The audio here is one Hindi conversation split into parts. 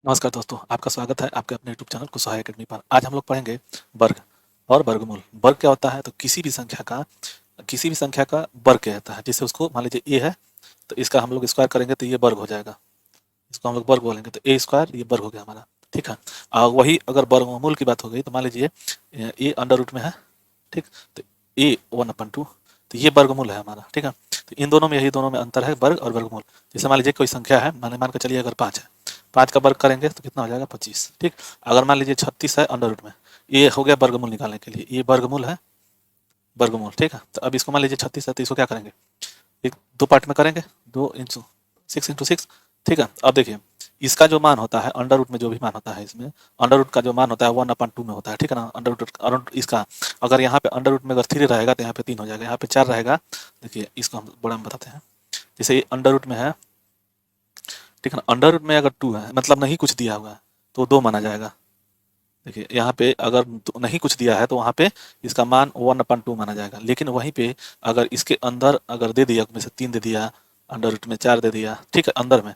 नमस्कार दोस्तों, आपका स्वागत है आपके अपने यूट्यूब चैनल कुशवाहा एकेडमी पर। आज हम लोग पढ़ेंगे वर्ग और वर्गमूल। वर्ग क्या होता है? तो किसी भी संख्या का वर्ग कहता है। जैसे उसको मान लीजिए ए है, तो इसका हम लोग स्क्वायर करेंगे तो ये वर्ग हो जाएगा। इसको हम लोग वर्ग बोलेंगे तो ए स्क्वायर, ये वर्ग हो गया हमारा। ठीक है। और वही अगर वर्गमूल की बात हो गई तो मान लीजिए ए अंडर रूट में है। ठीक। तो ए 1/2, तो ये वर्गमूल है हमारा। ठीक है। तो इन दोनों में, यही दोनों में अंतर है, वर्ग और वर्गमूल। जैसे मान लीजिए कोई संख्या है, मान के चलिए अगर 5 है, 5 का वर्ग करेंगे तो कितना हो जाएगा? 25। ठीक। अगर मान लीजिए 36 है अंडर रूट में, ये हो गया वर्गमूल निकालने के लिए, ये वर्गमूल है, वर्गमूल। ठीक है। तो अब इसको मान लीजिए 36 है, तो इसको क्या करेंगे? एक दो पार्ट में करेंगे, 2 × 6 × 6। ठीक है। अब देखिए, इसका जो मान होता है अंडर रूट में, जो भी मान होता है इसमें, अंडर रूट का जो मान होता है 1/2 में होता है। ठीक है ना। अंडर रूट इसका, अगर यहाँ पे अंडर रूट में अगर 3 रहेगा तो यहाँ पे 3 हो जाएगा, यहाँ पे 4 रहेगा। देखिए इसको हम बड़ा में बताते हैं। जैसे ये अंडर रूट में है, ठीक है ना। अंडर रूट में अगर 2 है, मतलब नहीं कुछ दिया हुआ है, तो 2 माना जाएगा। देखिए यहाँ पे अगर नहीं कुछ दिया है तो वहाँ पे इसका मान 1/2 माना जाएगा। लेकिन वहीं पे अगर इसके अंदर अगर दे दिया, में से 3 दे दिया, अंडर रूट में 4 दे दिया, ठीक है, अंदर में,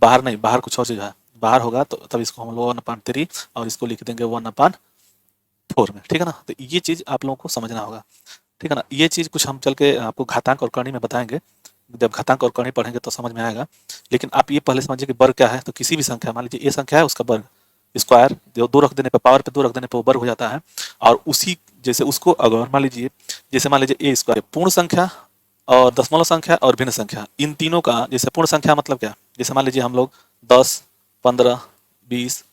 बाहर नहीं, बाहर कुछ और चीज़ है, बाहर होगा तो तब इसको हम लोग 1/3 और इसको लिख देंगे 1/4 में। ठीक है ना। तो ये चीज़ आप लोगों को समझना होगा। ठीक है ना। ये चीज़ कुछ हम चल के आपको घातांक और कर्ण में बताएंगे। जब घातांक और कर्ण पढ़ेंगे तो समझ में आएगा। लेकिन आप ये पहले समझिए कि वर्ग क्या है। तो किसी भी संख्या, मान लीजिए ये संख्या है, उसका वर्ग, स्क्वायर, जो 2 रख देने पर, पावर पे 2 रख देने पर वो वर्ग हो जाता है। और उसी जैसे उसको अगर मान लीजिए, जैसे मान लीजिए ए स्क्वायर, पूर्ण संख्या और दशमलव संख्या और भिन्न संख्या, इन तीनों का, जैसे पूर्ण संख्या मतलब क्या? जैसे मान लीजिए हम लोग 10, 15, 20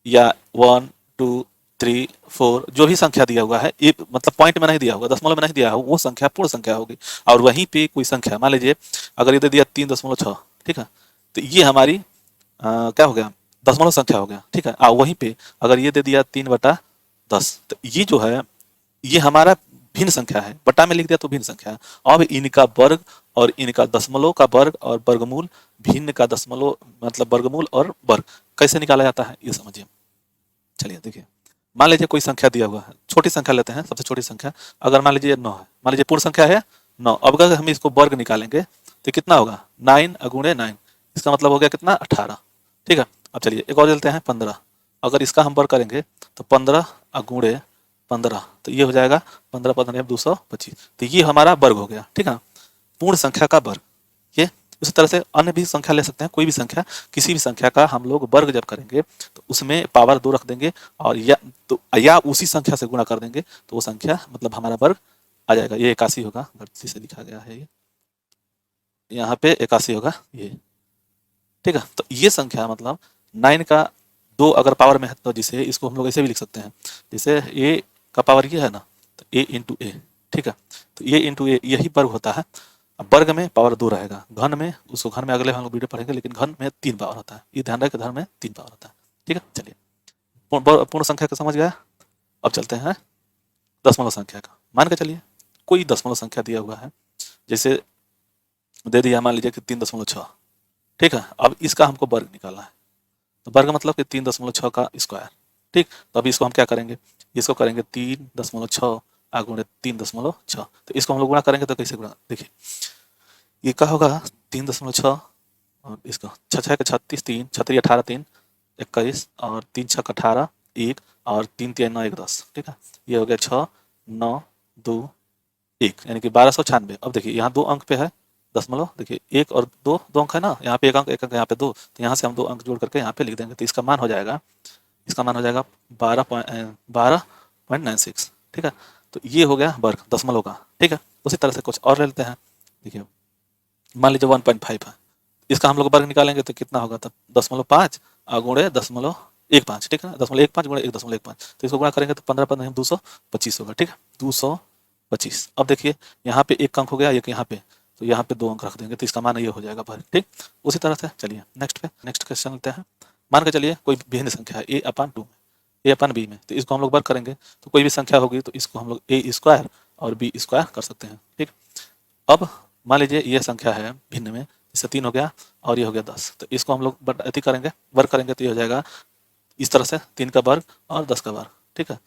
या 1, 2, 3, 4 जो भी संख्या दिया हुआ है, ये मतलब पॉइंट में नहीं दिया होगा, दशमलव में नहीं दिया हो, वो संख्या पूर्ण संख्या होगी। और वहीं पे कोई संख्या, मान लीजिए अगर ये दे दिया 3.6, ठीक है, तो ये हमारी क्या हो गया? दशमलव संख्या हो गया। ठीक है। वहीं पे अगर ये दे दिया 3/10, तो ये जो है, ये हमारा भिन्न संख्या है, बटा में लिख दिया तो भिन्न संख्या है। अब इनका वर्ग और इनका दशमलव का वर्ग और वर्गमूल, भिन्न का दशमलव मतलब वर्गमूल और वर्ग कैसे निकाला जाता है, ये समझिए। चलिए देखिए, मान लीजिए कोई संख्या दिया हुआ है, छोटी संख्या लेते हैं, सबसे छोटी संख्या। अगर मान लीजिए 9 है, मान लीजिए पूर्ण संख्या है 9। अब अगर हम इसको वर्ग निकालेंगे तो कितना होगा? 9 × 9, इसका मतलब हो गया कितना? 18। ठीक है। अब चलिए एक और लेते हैं 15। अगर इसका हम वर्ग करेंगे तो 15 × 15, तो ये हो जाएगा 15 15 225। तो ये हमारा वर्ग हो गया। ठीक है। पूर्ण संख्या का वर्ग। ये उसी तरह से अन्य भी संख्या ले सकते हैं, कोई भी संख्या, किसी भी संख्या का हम लोग वर्ग जब करेंगे तो उसमें पावर 2 रख देंगे, और या उसी संख्या से गुणा कर देंगे, तो वो संख्या मतलब हमारा वर्ग आ जाएगा। ये 81 होगा, गलती से लिखा गया है, ये यहाँ पे 81 होगा ये। ठीक है। तो ये संख्या मतलब 9 का 2 अगर पावर में है, तो जिसे इसको हम लोग ऐसे भी लिख सकते हैं, जैसे ए का पावर ये है ना, तो ए इंटू ए। ठीक है। तो ये इंटू ए, यही वर्ग होता है। अब वर्ग में पावर 2 रहेगा, घन में, उसको घन में अगले हम लोग वीडियो पढ़ेंगे, लेकिन घन में 3 पावर होता है। ये ध्यान रखें, घन में 3 पावर होता है। ठीक है। चलिए, पूर्ण संख्या का समझ गया। अब चलते हैं दशमलव संख्या का। मान के चलिए कोई दशमलव संख्या दिया हुआ है, जैसे दे दिया मान लीजिए कि 3.6। ठीक है। अब इसका हमको वर्ग निकालना है, तो वर्ग मतलब कि 3.6 का स्क्वायर। ठीक। तो अभी इसको हम क्या करेंगे? इसको करेंगे 3.6 गुणे 3.6। तो इसको हम लोग गुणा करेंगे तो कैसे गुणा? देखिए ये क्या होगा? 3.6, और इसको 6 6 के 36, 3 छत्री 18, 3 21, और 3 6 18, 1, और 3 3 9 1 10। ठीक है। ये हो गया 6 9 2 1, यानी कि 1296। अब देखिए यहाँ 2 अंक पे है दशमलव, देखिए 1 और 2, 2 अंक है ना, यहाँ पे 1 अंक, 1 अंक यहाँ पे 2, तो यहाँ से हम 2 अंक जोड़ करके यहाँ पे लिख देंगे, तो इसका मान हो जाएगा, 12.96। ठीक है। तो ये हो गया वर्ग दशमलव का। ठीक है। उसी तरह से कुछ और ले लेते हैं। देखिए मान लीजिए 1.5 है, इसका हम लोग वर्ग निकालेंगे तो कितना होगा? तब 0.5 गुणे 0.15। ठीक है ना। 0.15 गुणे 1.15, तो इसको गुणा करेंगे तो 15 15 225 होगा। ठीक है। 225। अब देखिए यहाँ पे 1 अंक हो गया, एक यहाँ पे, तो यहाँ पे 2 अंक रख देंगे, तो इसका मान ये हो जाएगा वर्ग। ठीक। उसी तरह से चलिए नेक्स्ट क्वेश्चन लेते हैं। मान के चलिए कोई भिन्न संख्या है a/2 में, a/b में, तो इसको हम लोग वर्ग करेंगे तो कोई भी संख्या होगी तो इसको हम लोग a स्क्वायर और b स्क्वायर कर सकते हैं। ठीक। अब मान लीजिए ये संख्या है भिन्न में, इससे 3 हो गया और ये हो गया 10, तो इसको हम लोग अति करेंगे, वर्ग करेंगे, तो ये हो जाएगा इस तरह से 3 का वर्ग और 10 का वर्ग। ठीक है।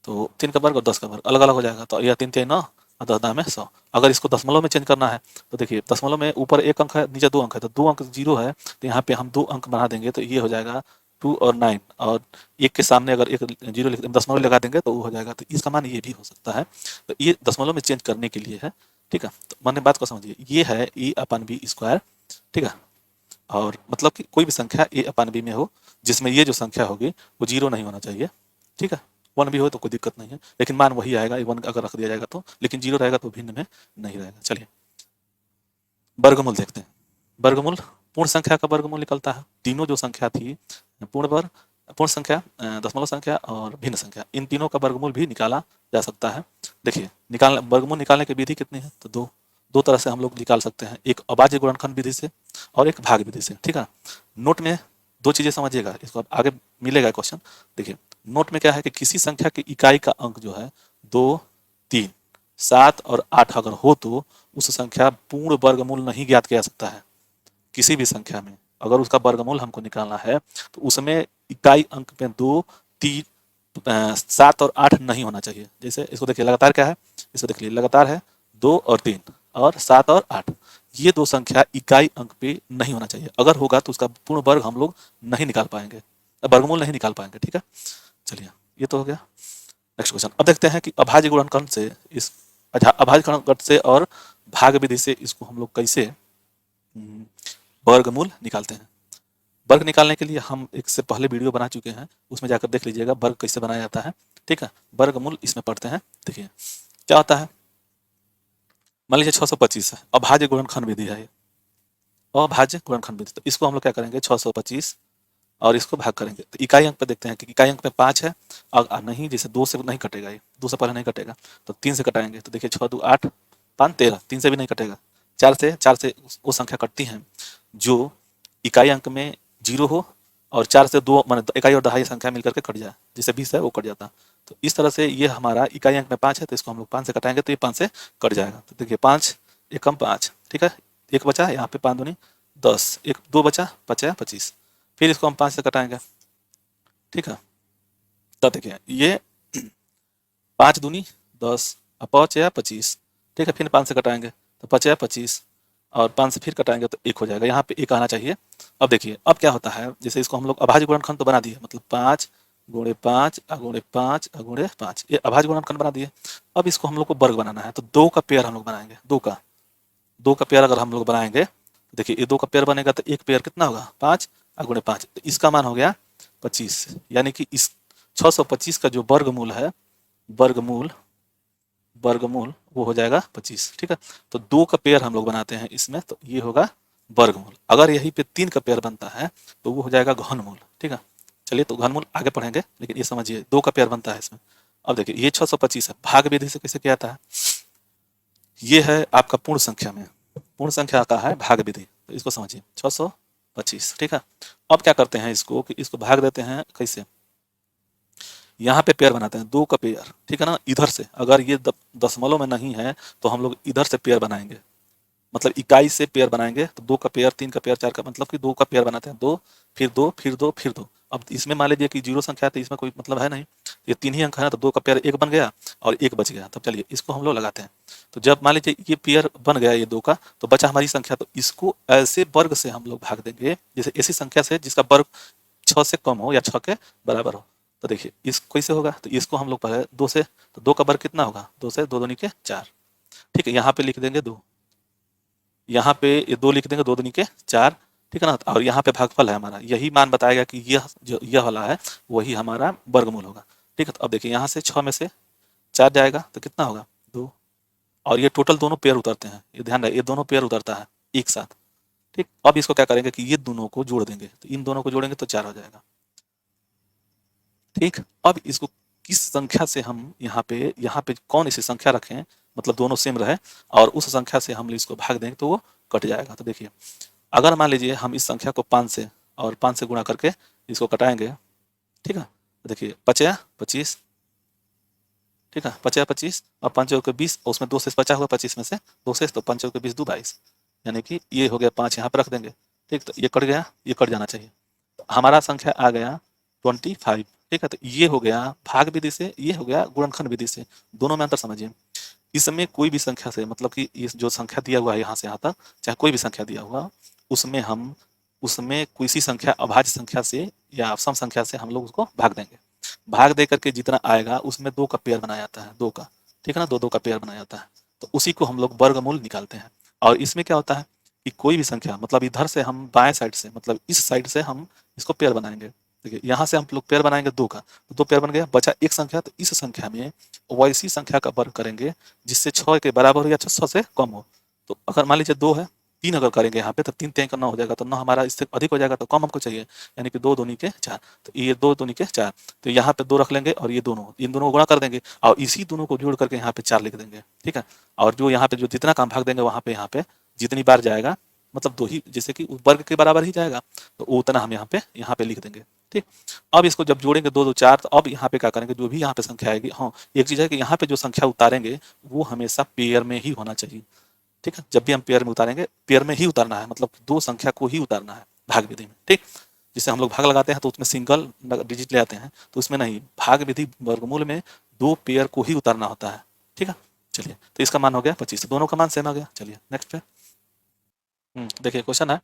तो 3 का वर्ग और 10 का वर्ग अलग अलग हो जाएगा, तो यह 3 3 9 और 10 10 में 100। अगर इसको दशमलव में चेंज करना है तो देखिए दशमलव में ऊपर 1 अंक है, नीचे 2 अंक है, तो 2 अंक 0 है, तो यहाँ पे हम 2 अंक बढ़ा देंगे, तो ये हो जाएगा 2 और 9 और एक के सामने अगर एक जीरो दशमलव लगा देंगे तो वो हो जाएगा। तो इसका मान ये भी हो सकता है। तो ये दशमलव में चेंज करने के लिए है, ठीक है। तो मैंने बात को समझिए, ये है ए अपन बी स्क्वायर, ठीक है। और मतलब कि कोई भी संख्या ए अपन बी में हो जिसमें ये जो संख्या होगी वो जीरो नहीं होना चाहिए, ठीक है। वन भी हो तो कोई दिक्कत नहीं है, लेकिन मान वही आएगा, वन अगर रख दिया जाएगा तो, लेकिन जीरो रहेगा तो भिन्न में नहीं रहेगा। चलिए वर्गमूल देखते हैं। वर्गमूल पूर्ण संख्या का वर्गमूल निकलता है। तीनों जो संख्या थी, पूर्ण वर्ग, पूर्ण संख्या, दशमलव संख्या और भिन्न संख्या, इन तीनों का वर्गमूल भी निकाला जा सकता है। देखिए वर्गमूल निकालने की विधि कितनी है, तो दो तरह से हम लोग निकाल सकते हैं, एक अभाज्य गुणनखंड विधि से और एक भाग विधि से, ठीक है। नोट में दो चीजें समझिएगा, इसको आगे मिलेगा क्वेश्चन। देखिए नोट में क्या है कि किसी संख्या की इकाई का अंक जो है 2, 3, 7 और 8 अगर हो तो उस संख्या पूर्ण वर्गमूल नहीं ज्ञात किया जा सकता है। किसी भी संख्या में अगर उसका वर्गमूल हमको निकालना है तो उसमें इकाई अंक में 2, 3, 7 और 8 नहीं होना चाहिए। जैसे इसको देखिए लगातार क्या है, इसको देखिए लगातार है 2 और 3 और 7 और 8, ये दो संख्या इकाई अंक पे नहीं होना चाहिए। अगर होगा तो उसका पूर्ण वर्ग हम लोग नहीं निकाल पाएंगे, वर्गमूल नहीं निकाल पाएंगे, ठीक है। चलिए ये तो हो गया। नेक्स्ट क्वेश्चन अब देखते हैं कि अभाज्य गुणनखंड से इस अभाज्य गुणनखंड से और भाग विधि से इसको हम लोग कैसे वर्गमूल निकालते हैं। वर्ग निकालने के लिए हम एक से पहले वीडियो बना चुके हैं, उसमें जाकर देख लीजिएगा वर्ग कैसे बनाया जाता है, ठीक है। वर्गमूल इसमें पढ़ते हैं। देखिए क्या होता है, मान लीजिए 625 है, अभाज्य गुणनखंड विधि है ये, अभाज्य गुणनखंड विधि। तो इसको हम लोग क्या करेंगे, 625 और इसको भाग करेंगे। तो इकाई अंक पे देखते हैं कि इकाई अंक में 5 है और नहीं, जैसे 2 से नहीं कटेगा, ये 2 से पहले नहीं कटेगा, तो 3 से कटाएंगे। तो देखिए 6 2 8 5 13, 3 से भी नहीं कटेगा। 4 से वो संख्या कटती हैं जो इकाई अंक में 0 हो और 4 से 2 मान इकाई और दहाई संख्या मिलकर के कट जाए, जैसे 20 है वो कट जाता। तो इस तरह से ये हमारा इकाई अंक में 5 है, तो इसको हम लोग 5 से कटाएंगे तो ये 5 से कट जाएगा। तो देखिए 5 एकम 5, ठीक है, एक बचा यहाँ पे 5 दूनी 10, एक 2 बचा 25, फिर इसको हम 5 से कटाएंगे, ठीक है। तब देखिए ये 5 दूनी 10 और 5 या 25, ठीक है, फिर 5 से कटाएंगे तो 5 या 25 और 5 से फिर कटाएंगे तो 1 हो जाएगा, यहाँ पे 1 आना चाहिए। अब देखिए अब क्या होता है, जैसे इसको हम लोग अभाज्य गुणनखंड तो बना दिए, मतलब 5 गुणे 5 गुणे 5 गुणे 5, ये अभाज्य गुणनखंड बना दिए। अब इसको हम लोग को वर्ग बनाना है, तो 2 का पेयर हम लोग बनाएंगे, 2 का पेयर अगर हम लोग बनाएंगे, देखिए ये 2 का पेयर बनेगा तो एक पेयर कितना होगा 5 गुणे 5, तो इसका मान हो गया 25, यानी कि इस 625 का जो वर्गमूल है, वर्गमूल वो हो जाएगा 25, ठीक है। तो 2 का पेयर हम लोग बनाते हैं इसमें, तो ये होगा वर्गमूल। अगर यहीं पे 3 का पेयर बनता है तो वो हो जाएगा घनमूल, ठीक है। चलिए तो घनमूल आगे पढ़ेंगे, लेकिन ये समझिए 2 का पेयर बनता है इसमें। अब देखिए ये 625 है, भाग विधि से कैसे किया था, ये है आपका पूर्ण संख्या में, पूर्ण संख्या का है भाग विधि, तो इसको समझिए 625, ठीक है। अब क्या करते हैं इसको कि इसको भाग देते हैं कैसे, यहाँ पे पेयर बनाते हैं 2 का पेयर, ठीक है ना। इधर से अगर ये दशमलव में नहीं है तो हम लोग इधर से पेयर बनाएंगे, मतलब इकाई से पेयर बनाएंगे। तो 2 का पेयर 3 का पेयर 4 का, मतलब कि 2 का पेयर बनाते हैं, 2 फिर 2 फिर 2 फिर 2। अब इसमें मान लीजिए कि 0 संख्या है तो इसमें कोई मतलब है नहीं, ये 3 ही अंक है ना, तो 2 का पेयर 1 बन गया और 1 बच गया। तब चलिए इसको हम लोग लगाते हैं। तो जब मान लीजिए ये पेयर बन गया ये 2 का, तो बचा हमारी संख्या, तो इसको ऐसे वर्ग से हम लोग भाग देंगे, जैसे ऐसी संख्या से जिसका वर्ग 6 से कम हो या 6 के बराबर हो। तो देखिए इस कैसे होगा, तो इसको हम लोग पहले 2 से, तो 2 का वर्ग कितना होगा, 2 से 2 दूनी के 4, ठीक है। यहाँ पे लिख देंगे 2, यहाँ पे ये 2 लिख देंगे, 2 दूनी के 4, ठीक है ना। और यहाँ पे भागफल है हमारा, यही मान बताएगा कि यह जो यह वाला है वही हमारा वर्गमूल होगा, ठीक है। तो अब देखिए यहाँ से 6 में से 4 जाएगा तो कितना होगा 2, और ये टोटल दोनों पेयर उतरते हैं, ये ध्यान रहे, ये दोनों पेयर उतरता है एक साथ, ठीक। अब इसको क्या करेंगे कि ये दोनों को जोड़ देंगे, तो इन दोनों को जोड़ेंगे तो 4 हो जाएगा, ठीक। अब इसको किस संख्या से हम यहाँ पे कौन सी संख्या रखें, मतलब दोनों सेम रहे और उस संख्या से हम इसको भाग देंगे तो वो कट जाएगा। तो देखिए अगर मान लीजिए हम इस संख्या को 5 से और 5 से गुणा करके इसको कटाएंगे, ठीक है। तो देखिए 5 या 25, ठीक है, 5 या 25 और 5 के 20, उसमें 2 से बचा हुआ 25 में से 2 से, तो 5 के 20 2 22, यानी कि ये हो गया 5 यहाँ पर रख देंगे, ठीक। तो ये कट गया, ये कट जाना चाहिए, तो हमारा संख्या आ गया 25, ठीक है। तो ये हो गया भाग विधि से, ये हो गया गुणनखंड विधि से, दोनों में अंतर समझिए। इसमें कोई भी संख्या से, मतलब कि इस जो संख्या दिया हुआ है यहाँ से यहाँ तक, चाहे कोई भी संख्या दिया हुआ, उसमें हम उसमें किसी संख्या अभाज्य संख्या से या सम संख्या से हम लोग उसको भाग देंगे। भाग दे करके जितना आएगा उसमें 2 का पेयर बनाया जाता है, 2 का, ठीक है ना, 2 का पेयर बनाया जाता है। तो उसी को हम लोग वर्गमूल निकालते हैं। और इसमें क्या होता है कि कोई भी संख्या, मतलब इधर से हम बाएं साइड से, मतलब इस साइड से हम इसको पेयर बनाएंगे। देखिए यहाँ से हम लोग पेयर बनाएंगे 2 का, तो 2 पेयर बन गया, बचा एक संख्या। तो इस संख्या में वैसी संख्या का वर्ग करेंगे जिससे 6 के बराबर हो या 6 से कम हो। तो अगर मान लीजिए 2 है, 3 अगर करेंगे यहाँ पे तो 3 3 का 9 हो जाएगा, तो 9 हमारा इससे अधिक हो जाएगा, तो कम हमको चाहिए, यानी कि 2 दूनी के 4। तो ये 2 दूनी के 4, तो यहाँ पे 2 रख लेंगे और ये दोनों, इन दोनों को गुणा कर देंगे और इसी दोनों को जोड़ करके यहाँ पे 4 लिख देंगे, ठीक है। और जो यहाँ पे जो जितना काम भाग देंगे वहाँ पे जितनी बार जाएगा, मतलब 2 ही, जैसे कि वर्ग के बराबर ही जाएगा, तो उतना हम यहाँ पे लिख देंगे, ठीक। अब इसको जब जोड़ेंगे 2 2 4, तो अब यहाँ पे क्या करेंगे, जो भी यहाँ पे संख्या आएगी, हाँ एक चीज़ है कि यहाँ पे जो संख्या उतारेंगे वो हमेशा पेयर में ही होना चाहिए, ठीक है। जब भी हम पेयर में उतारेंगे, पेयर में ही उतारना है, मतलब 2 संख्या को ही उतारना है भाग विधि में, ठीक। जिसे हम लोग भाग लगाते हैं तो उसमें सिंगल डिजिट ले आते हैं, तो उसमें नहीं, भाग विधि वर्गमूल में 2 पेयर को ही उतारना होता है, ठीक है। चलिए, तो इसका मान हो गया 25, दोनों का मान सेम आ गया। चलिए नेक्स्ट पे। देखिए क्वेश्चन है,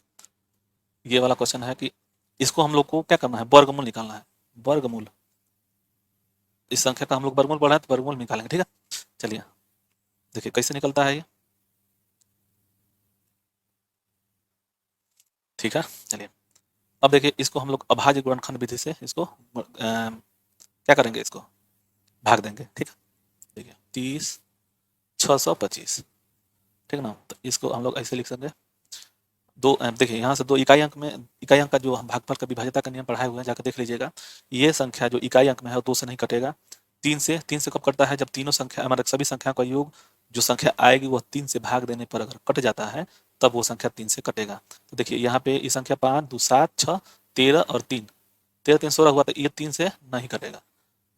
ये वाला क्वेश्चन है कि इसको हम लोग को क्या करना है, वर्गमूल निकालना है। वर्गमूल, इस संख्या का हम लोग वर्गमूल पढ़ा है तो वर्गमूल निकालेंगे, ठीक है। चलिए देखिए कैसे निकलता है ये, ठीक है। चलिए अब देखिए, इसको हम लोग अभाज्य गुणनखंड विधि से इसको क्या करेंगे, इसको भाग देंगे, ठीक है। देखिए 30 625, ठीक ना। तो इसको हम लोग ऐसे लिख सकते हैं, दो देखिए यहाँ से 2 इकाई अंक में, इकाई अंक का जो हम भागफल का विभाज्यता का नियम पढ़ाए हुए हैं, जाकर देख लीजिएगा। ये संख्या जो इकाई अंक में है वो 2 से नहीं कटेगा, 3 से कब कटता है, जब तीनों संख्या, हमारे सभी संख्या का योग, जो संख्या आएगी वह 3 से भाग देने पर अगर कट जाता है तब वो संख्या 3 से कटेगा। तो देखिए यहाँ पे ये संख्या 5 2 7 6 13 और 3, 13 3 16 हुआ, तो ये 3 से नहीं कटेगा।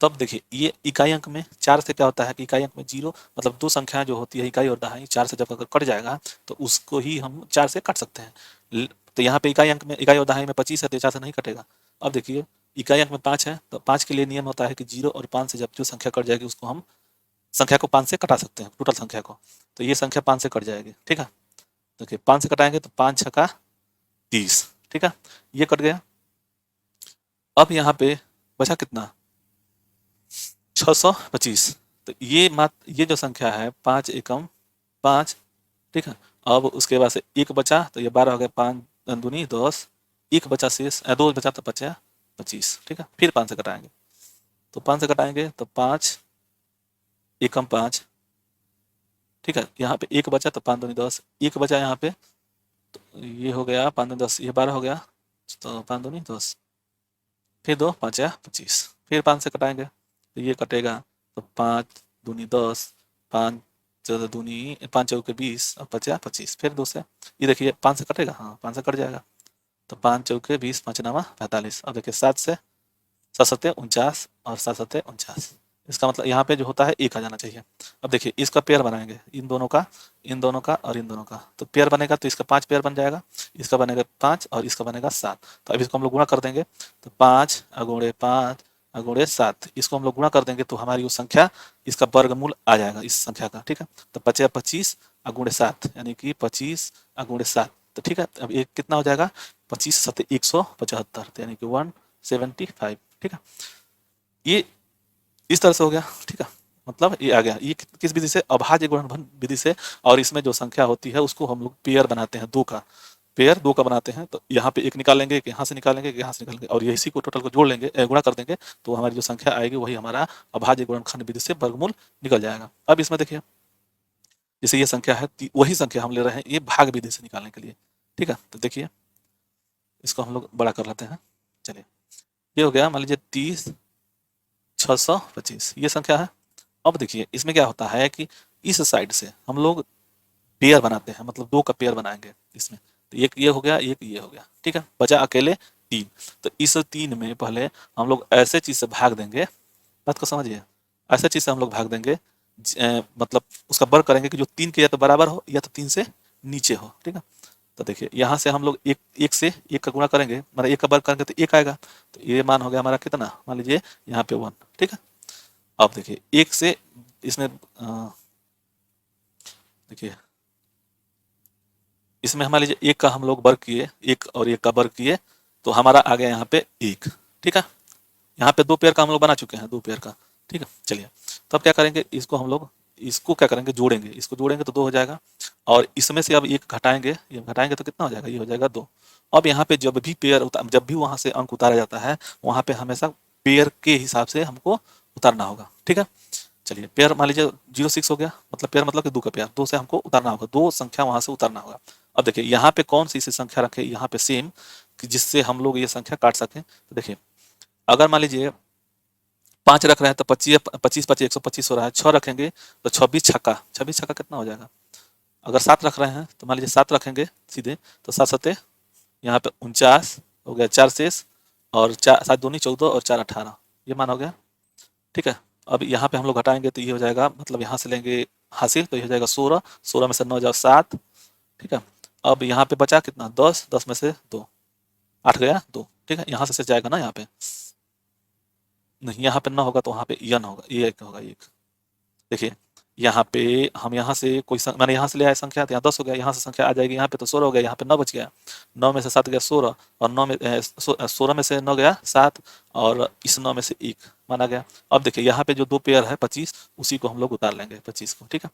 तब देखिए ये इकाई अंक में 4 से क्या होता है कि इकाई अंक में 0, मतलब 2 संख्या जो होती है इकाई और दहाई, 4 से जब अगर कट जाएगा तो उसको ही हम 4 से काट सकते हैं। तो यहाँ पे इकाई अंक में, इकाई और दहाई में 25 है तो 4 से नहीं कटेगा। अब देखिए इकाई अंक में 5 है, तो 5 के लिए नियम होता है कि 0 और 5 से जब जो संख्या कट जाएगी उसको हम संख्या को 5 से कटा सकते हैं, टोटल संख्या को। तो ये संख्या 5 से कट जाएगी, ठीक है। देखिए 5 से कटाएंगे तो 5 छक्का 30, ठीक है, ये कट गया। अब यहाँ पे बचा कितना, 625। तो ये जो संख्या है 5 एकम 5, ठीक है। अब उसके बाद से एक बचा, तो ये 12 हो गया, 5 दूनी 10, एक बचा शेष, 2 बचा तो बचा 25, ठीक है। फिर 5 से कटाएंगे, तो 5 से कटाएंगे तो 5 एकम 5, ठीक है। यहाँ पे एक बचा तो 5 दूनी 10, एक बचा यहाँ पे, तो ये हो गया 5 दूनी 10, ये 12 हो गया, तो 5 दूनी 10, फिर 2 5 25, फिर 5 से कटाएंगे तो ये कटेगा, तो 5 दूनी 10, 5 चौदह दूनी 5 चौके 20 और 5 25, फिर 2 से, ये देखिए 5 से कटेगा, हाँ 5 से कट जाएगा, तो 5 चौके 20 5 नामा 45। अब देखिए 7 से 7 सत्ते 49 और 7 सत्ते 49, इसका मतलब यहाँ पे जो होता है 1 आ जाना चाहिए। अब देखिए इसका पेयर बनाएंगे, इन दोनों का, इन दोनों का और इन दोनों का, तो पेयर बनेगा तो इसका 5 पेयर बन जाएगा, इसका बनेगा 5 और इसका बनेगा 7। तो अब इसको हम लोग गुणा कर देंगे, तो 5 अगुणे 5 अगुणे 7, इसको हम लोग गुणा कर देंगे तो हमारी वो संख्या, इसका वर्गमूल आ जाएगा इस संख्या का, ठीक है। तो 5 25 अगुणे 7 यानी कि 25 अगुणे 7, तो ठीक है। अब एक कितना हो जाएगा, 25 सत्ते 175, यानी कि 175, ठीक है। ये इस तरह से हो गया, ठीक है। मतलब ये आ गया, ये किस विधि से, अभाज्य गुणनखंड विधि से। और इसमें जो संख्या होती है उसको हम लोग पेयर बनाते हैं, 2 का पेयर 2 का बनाते हैं। तो यहाँ पे एक निकालेंगे, एक यहाँ से निकालेंगे, एक यहाँ से निकालेंगे, और ये इसी को टोटल को जोड़ लेंगे, गुणा कर देंगे, तो हमारी जो संख्या आएगी वही हमारा अभाज्य गुणनखंड विधि से वर्गमूल निकल जाएगा। अब इसमें देखिए जैसे ये संख्या है, वही संख्या हम ले रहे हैं ये भाग विधि से निकालने के लिए, ठीक है। तो देखिए इसको हम लोग बड़ा कर लेते हैं। चलिए ये हो गया, मान लीजिए 30 625 ये संख्या है। अब देखिए इसमें क्या होता है कि इस साइड से हम लोग पेयर बनाते हैं, मतलब 2 का पेयर बनाएंगे इसमें, तो एक ये हो गया, एक ये हो गया, ठीक है। बचा अकेले 3, तो इस 3 में पहले हम लोग ऐसे चीज से भाग देंगे, बात को समझिए, ऐसे चीज से हम लोग भाग देंगे, मतलब उसका वर्ग करेंगे कि जो 3 के या तो बराबर हो या तो 3 से नीचे हो, ठीक है। तो देखिए यहाँ से हम लोग एक एक से एक का गुणा करेंगे, मतलब एक का वर्ग करेंगे तो एक आएगा, तो ये मान हो गया हमारा कितना, मान लीजिए यहाँ पे 1, ठीक है। अब देखिए एक से इसमें देखिए इसमें मान लीजिए एक का हम लोग वर्ग किए, एक और एक का वर्ग किए, तो हमारा आ गया यहाँ पे एक। ठीक है, यहाँ पे 2 पेयर का हम लोग बना चुके हैं, 2 पेयर का। ठीक है, चलिए तो अब क्या करेंगे, इसको हम लोग इसको क्या करेंगे, जोड़ेंगे। इसको जोड़ेंगे तो 2 हो जाएगा, और इसमें से अब एक घटाएंगे, ये घटाएंगे तो कितना हो जाएगा, ये हो जाएगा 2। अब यहाँ पे जब भी पेयर जब भी वहां से अंक उतारा जाता है, वहां पे हमेशा पेयर के हिसाब से हमको उतारना होगा। ठीक है, चलिए पेयर मान लीजिए 06 हो गया, मतलब पेयर मतलब कि 2 का पेयर, 2 से हमको उतारना होगा, 2 संख्या वहां से उतारना होगा। अब देखिए यहाँ पे कौन सी संख्या रखे यहाँ पे सेम, कि जिससे हम लोग ये संख्या काट सकें। तो देखिए अगर मान लीजिए 5 रख रहे हैं तो 25 25 25 125 हो रहा है, 6 रखेंगे तो 26 छक्का, 26 छक्का कितना हो जाएगा। अगर 7 रख रहे हैं तो मान लीजिए 7 रखेंगे सीधे, तो 7 सत्ते यहाँ पे 49 हो गया, 4 शेष, और 4 7 दूनी 14 और 4 18, ये मान हो गया। ठीक है, अब यहाँ पे हम लोग घटाएंगे तो ये हो जाएगा, मतलब यहाँ से लेंगे हासिल तो ये हो जाएगा 16, 16 में से 9 जाओ 7। ठीक है, अब यहाँ पे बचा कितना 10, 10 में से 2, 8 गया 2। ठीक है, यहाँ से जाएगा ना, यहाँ पे नहीं, यहाँ पे ना होगा तो वहाँ पे यन होगा, ये एक होगा एक। देखिए यहाँ पे हम यहाँ से कोई मैंने यहाँ से ले आया संख्या, तो यहाँ 10 हो गया, यहाँ से संख्या आ जाएगी यहाँ पे तो 16 हो गया, यहाँ पे 9 बच गया, 9 में से 7 गया 16, और 9 में 16 में से 9 गया 7, और इस 9 में से 1 माना गया। अब देखिए यहाँ पे जो 2 पेयर है 25, उसी को हम लोग उतार लेंगे 25 को। ठीक है,